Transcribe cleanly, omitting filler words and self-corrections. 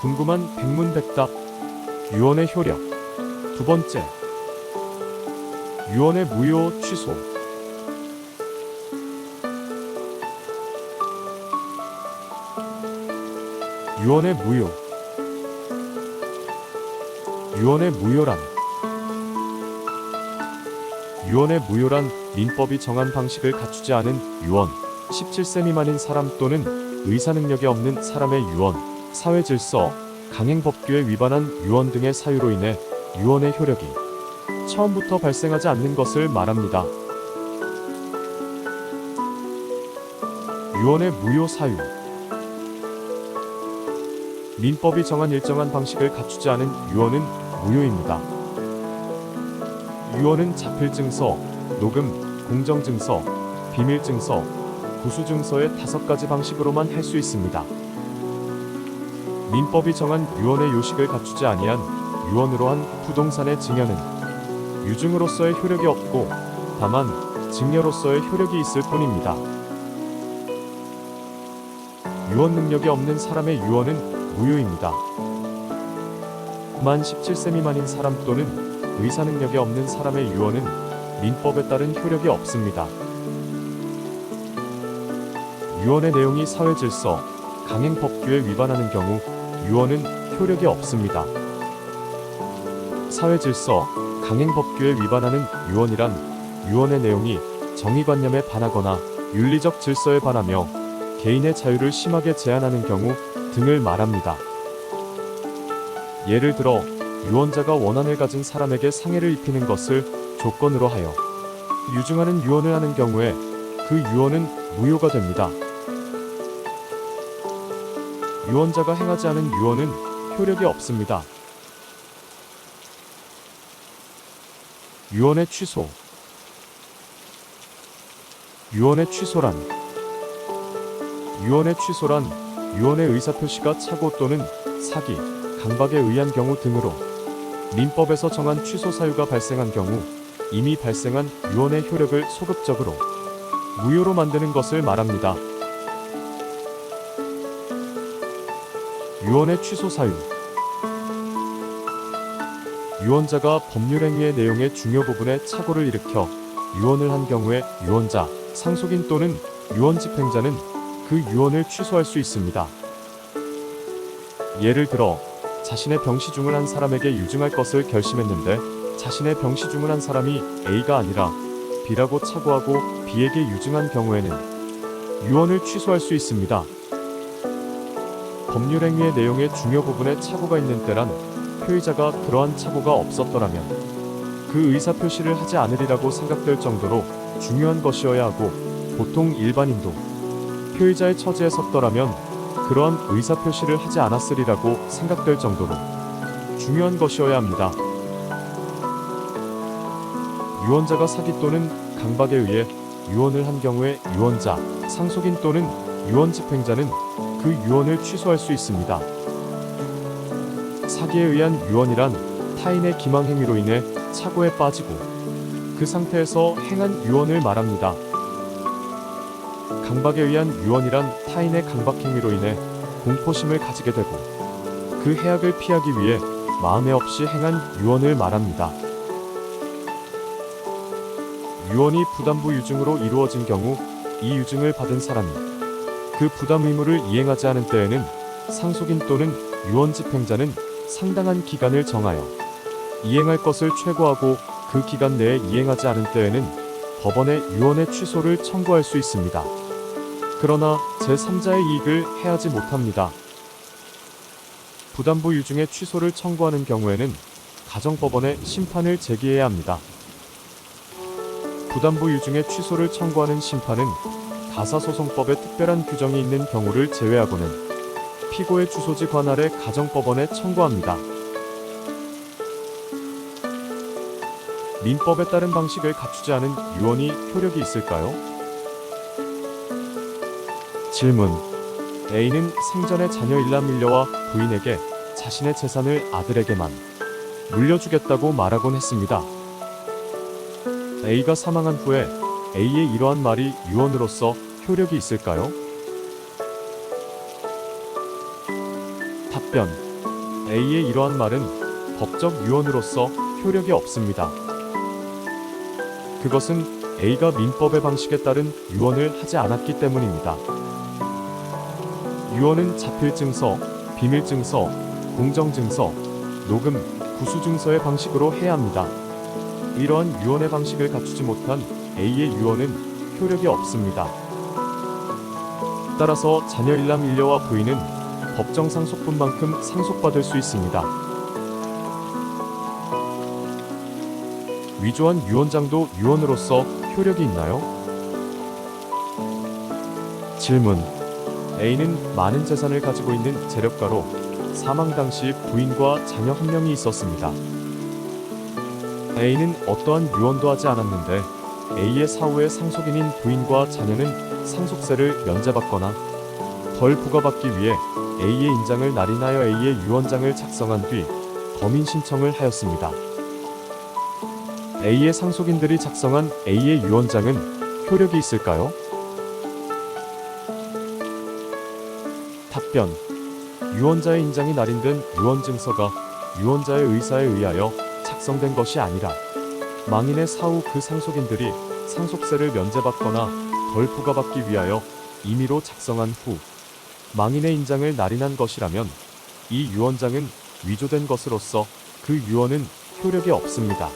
궁금한 백문백답. 유언의 효력. 두 번째, 유언의 무효 취소. 유언의 무효. 유언의 무효란 민법이 정한 방식을 갖추지 않은 유언, 17세 미만인 사람 또는 의사 능력이 없는 사람의 유언, 사회 질서, 강행 법규에 위반한 유언 등의 사유로 인해 유언의 효력이 처음부터 발생하지 않는 것을 말합니다. 유언의 무효 사유. 민법이 정한 일정한 방식을 갖추지 않은 유언은 무효입니다. 유언은 자필증서, 녹음, 공정증서, 비밀증서, 구수증서의 5가지 방식으로만 할 수 있습니다. 민법이 정한 유언의 요식을 갖추지 아니한 유언으로 한 부동산의 증여는 유증으로서의 효력이 없고 다만 증여로서의 효력이 있을 뿐입니다. 유언 능력이 없는 사람의 유언은 무효입니다. 만 17세 미만인 사람 또는 의사 능력이 없는 사람의 유언은 민법에 따른 효력이 없습니다. 유언의 내용이 사회 질서, 강행 법규에 위반하는 경우 유언은 효력이 없습니다. 사회 질서, 강행 법규에 위반하는 유언이란 유언의 내용이 정의관념에 반하거나 윤리적 질서에 반하며 개인의 자유를 심하게 제한하는 경우 등을 말합니다. 예를 들어 유언자가 원한을 가진 사람에게 상해를 입히는 것을 조건으로 하여 유증하는 유언을 하는 경우에 그 유언은 무효가 됩니다. 유언자가 행하지 않은 유언은 효력이 없습니다. 유언의 취소. 유언의 취소란 유언의 의사표시가 착오 또는 사기, 강박에 의한 경우 등으로 민법에서 정한 취소 사유가 발생한 경우 이미 발생한 유언의 효력을 소급적으로 무효로 만드는 것을 말합니다. 유언의 취소 사유. 유언자가 법률행위의 내용의 중요 부분에 착오를 일으켜 유언을 한 경우에 유언자, 상속인 또는 유언 집행자는 그 유언을 취소할 수 있습니다. 예를 들어 자신의 병시중을 한 사람에게 유증할 것을 결심했는데 자신의 병시중을 한 사람이 A가 아니라 B라고 착오하고 B에게 유증한 경우에는 유언을 취소할 수 있습니다. 법률행위의 내용의 중요 부분에 착오가 있는 때란 표의자가 그러한 착오가 없었더라면 그 의사표시를 하지 않으리라고 생각될 정도로 중요한 것이어야 하고 보통 일반인도 표의자의 처지에 섰더라면 그러한 의사표시를 하지 않았으리라고 생각될 정도로 중요한 것이어야 합니다. 유언자가 사기 또는 강박에 의해 유언을 한 경우에 유언자, 상속인 또는 유언 집행자는 그 유언을 취소할 수 있습니다. 사기에 의한 유언이란 타인의 기망 행위로 인해 착오에 빠지고 그 상태에서 행한 유언을 말합니다. 강박에 의한 유언이란 타인의 강박 행위로 인해 공포심을 가지게 되고 그 해악을 피하기 위해 마음에 없이 행한 유언을 말합니다. 유언이 부담부 유증으로 이루어진 경우 이 유증을 받은 사람이 그 부담 의무를 이행하지 않은 때에는 상속인 또는 유언 집행자는 상당한 기간을 정하여 이행할 것을 최고하고 그 기간 내에 이행하지 않은 때에는 법원에 유언의 취소를 청구할 수 있습니다. 그러나 제3자의 이익을 해하지 못합니다. 부담부 유증의 취소를 청구하는 경우에는 가정법원에 심판을 제기해야 합니다. 부담부 유증의 취소를 청구하는 심판은 가사소송법에 특별한 규정이 있는 경우를 제외하고는 피고의 주소지 관할의 가정법원에 청구합니다. 민법에 따른 방식을 갖추지 않은 유언이 효력이 있을까요? 질문. A는 생전에 자녀 일남일녀와 부인에게 자신의 재산을 아들에게만 물려주겠다고 말하곤 했습니다. A가 사망한 후에 A의 이러한 말이 유언으로서 효력이 있을까요? 답변. A의 이러한 말은 법적 유언으로서 효력이 없습니다. 그것은 A가 민법의 방식에 따른 유언을 하지 않았기 때문입니다. 유언은 자필증서, 비밀증서, 공정증서, 녹음, 구수증서의 방식으로 해야 합니다. 이러한 유언의 방식을 갖추지 못한 A의 유언은 효력이 없습니다. 따라서 자녀 일남 일녀와 부인은 법정 상속분만큼 상속받을 수 있습니다. 위조한 유언장도 유언으로서 효력이 있나요? 질문. A는 많은 재산을 가지고 있는 재력가로 사망 당시 부인과 자녀 한 명이 있었습니다. A는 어떠한 유언도 하지 않았는데 A의 사후에 상속인인 부인과 자녀는 상속세를 면제받거나 덜 부과받기 위해 A의 인장을 날인하여 A의 유언장을 작성한 뒤 검인 신청을 하였습니다. A의 상속인들이 작성한 A의 유언장은 효력이 있을까요? 답변. 유언자의 인장이 날인된 유언증서가 유언자의 의사에 의하여 작성된 것이 아니라 망인의 사후 그 상속인들이 상속세를 면제받거나 덜 부과받기 위하여 임의로 작성한 후 망인의 인장을 날인한 것이라면 이 유언장은 위조된 것으로서 그 유언은 효력이 없습니다.